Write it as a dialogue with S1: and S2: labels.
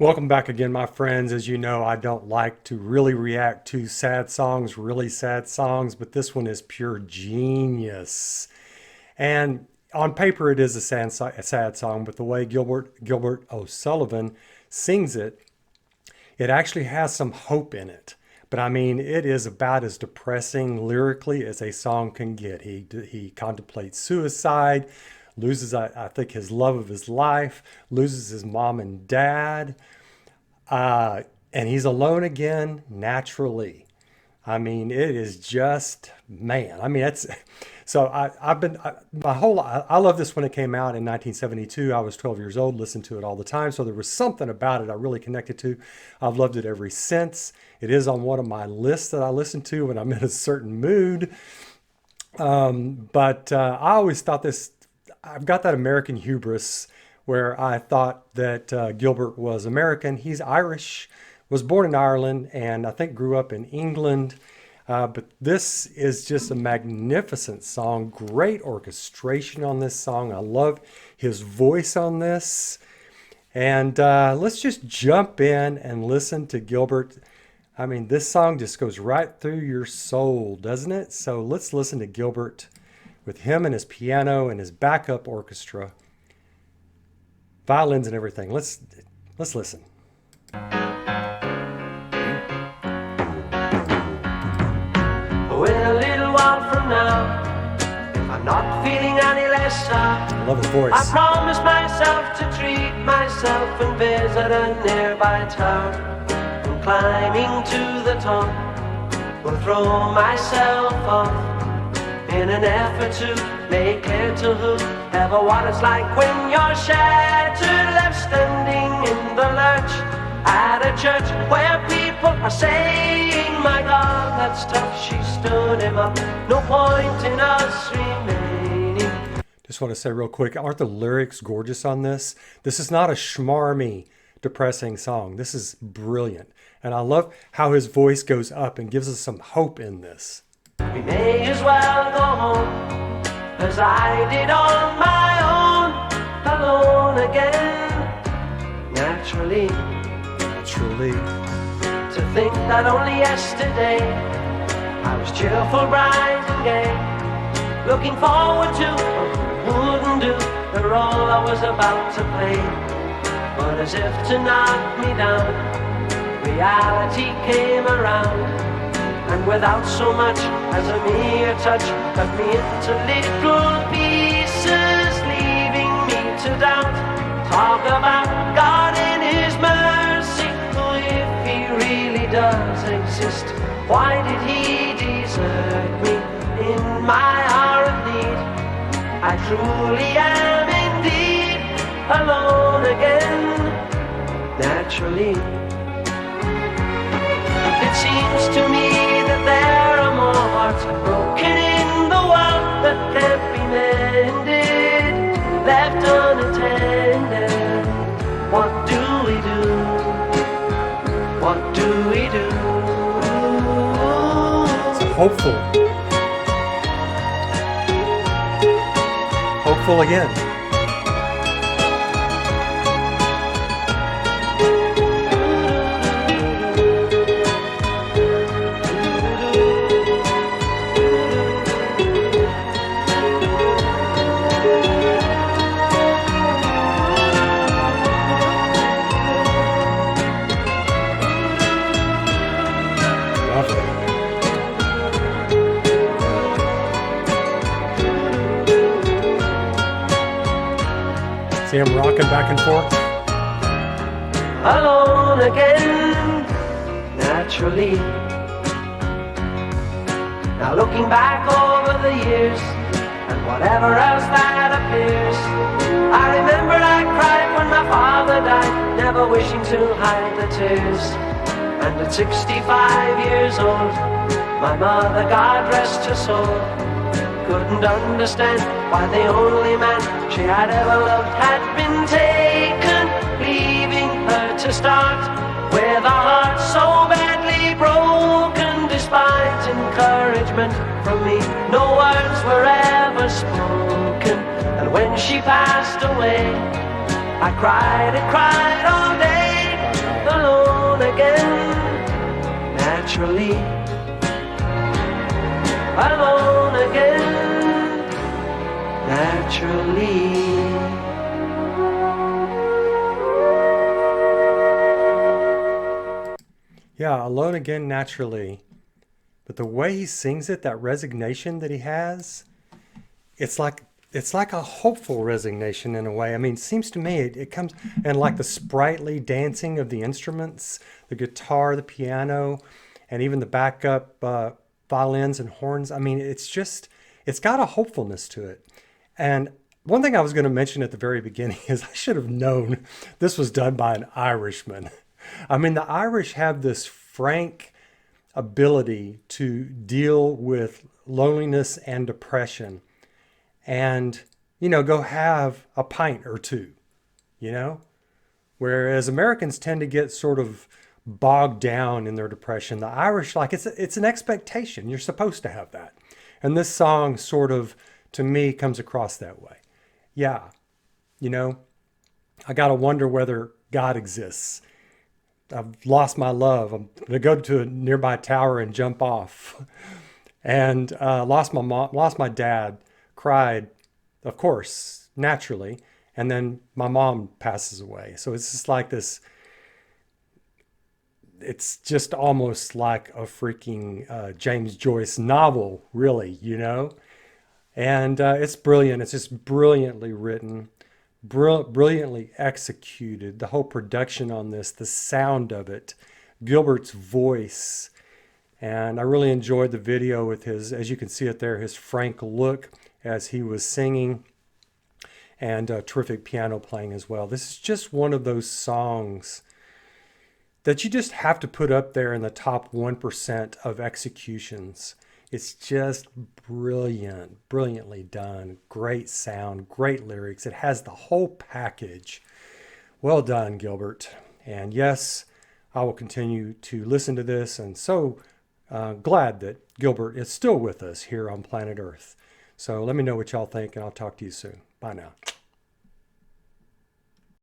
S1: Welcome back again, my friends. As you know, I don't like to really react to sad songs, really sad songs, but this one is pure genius. And on paper, it is a sad song, but the way Gilbert O'Sullivan sings it, it actually has some hope in it. But I mean, it is about as depressing lyrically as a song can get. He contemplates suicide, loses, I think, his love of his life, loses his mom and dad, and he's alone again naturally. I mean, it is just, man. I mean, it's so I've been my whole I love this when it came out in 1972. I was 12 years old, listened to it all the time. So there was something about it I really connected to. I've loved it ever since. It is on one of my lists that I listen to when I'm in a certain mood. But I always thought this. I've got that American hubris where I thought that Gilbert was American. He's Irish, was born in Ireland, and I think grew up in England. But this is just a magnificent song. Great orchestration on this song. I love his voice on this. And let's just jump in and listen to Gilbert. I mean, this song just goes right through your soul, doesn't it? So let's listen to Gilbert with him and his piano and his backup orchestra, violins and everything. Let's listen.
S2: Well, a little while from now, if I'm not feeling any less sad,
S1: I love his voice.
S2: I promise myself to treat myself and visit a nearby tower. And climbing to the top, will throw myself off in an effort to make clear to whoever what it's like when you're shattered, left standing in the lurch at a church where people are saying, my God, that's tough, she stood him up, no point in us remaining.
S1: Just want to say real quick, aren't the lyrics gorgeous on this? This is not a schmarmy, depressing song. This is brilliant. And I love how his voice goes up and gives us some hope in this.
S2: We may as well go home, as I did on my own, alone again, naturally. To think that only yesterday I was cheerful, bright and gay, looking forward to what wouldn't do the role I was about to play. But as if to knock me down, reality came around, and without so much as a mere touch, cut me into little pieces, leaving me to doubt. Talk about God in His mercy, who if He really does exist, why did He desert me in my hour of need? I truly am indeed alone again, naturally. It seems to me that there are more hearts broken in the world that can't be mended, left unattended. What do we do? What do we do?
S1: So hopeful again. See him rocking back and forth.
S2: Alone again, naturally. Now looking back over the years and whatever else that appears, I remember I cried when my father died, never wishing to hide the tears. And at 65 years old, my mother, God rest her soul, couldn't understand why the only man she had ever loved had been taken, leaving her to start with a heart so badly broken. Despite encouragement from me, no words were ever spoken. And when she passed away, I cried and cried all day. again, naturally. Alone again, naturally.
S1: Yeah, alone again naturally. But the way he sings it, that resignation that he has, it's like it's like a hopeful resignation in a way. I mean, it seems to me it comes and like the sprightly dancing of the instruments, the guitar, the piano, and even the backup violins and horns. I mean, it's got a hopefulness to it. And one thing I was going to mention at the very beginning is I should have known this was done by an Irishman. I mean, the Irish have this frank ability to deal with loneliness and depression and, go have a pint or two, you know? Whereas Americans tend to get sort of bogged down in their depression. The Irish, like it's an expectation. You're supposed to have that. And this song sort of, to me, comes across that way. Yeah, you know, I got to wonder whether God exists. I've lost my love. I'm going to go to a nearby tower and jump off. And lost my mom, lost my dad, cried, of course, naturally. And then my mom passes away. So it's just like this. It's just almost like a freaking James Joyce novel, really, And it's brilliant. It's just brilliantly written, brilliantly executed. The whole production on this, the sound of it, Gilbert's voice. And I really enjoyed the video with his, as you can see it there, his frank look as he was singing, and terrific piano playing as well. This is just one of those songs that you just have to put up there in the top 1% of executions. It's just brilliant, brilliantly done. Great sound, great lyrics. It has the whole package. Well done, Gilbert. And yes, I will continue to listen to this, and so glad that Gilbert is still with us here on planet Earth. So let me know what y'all think, and I'll talk to you soon. Bye now.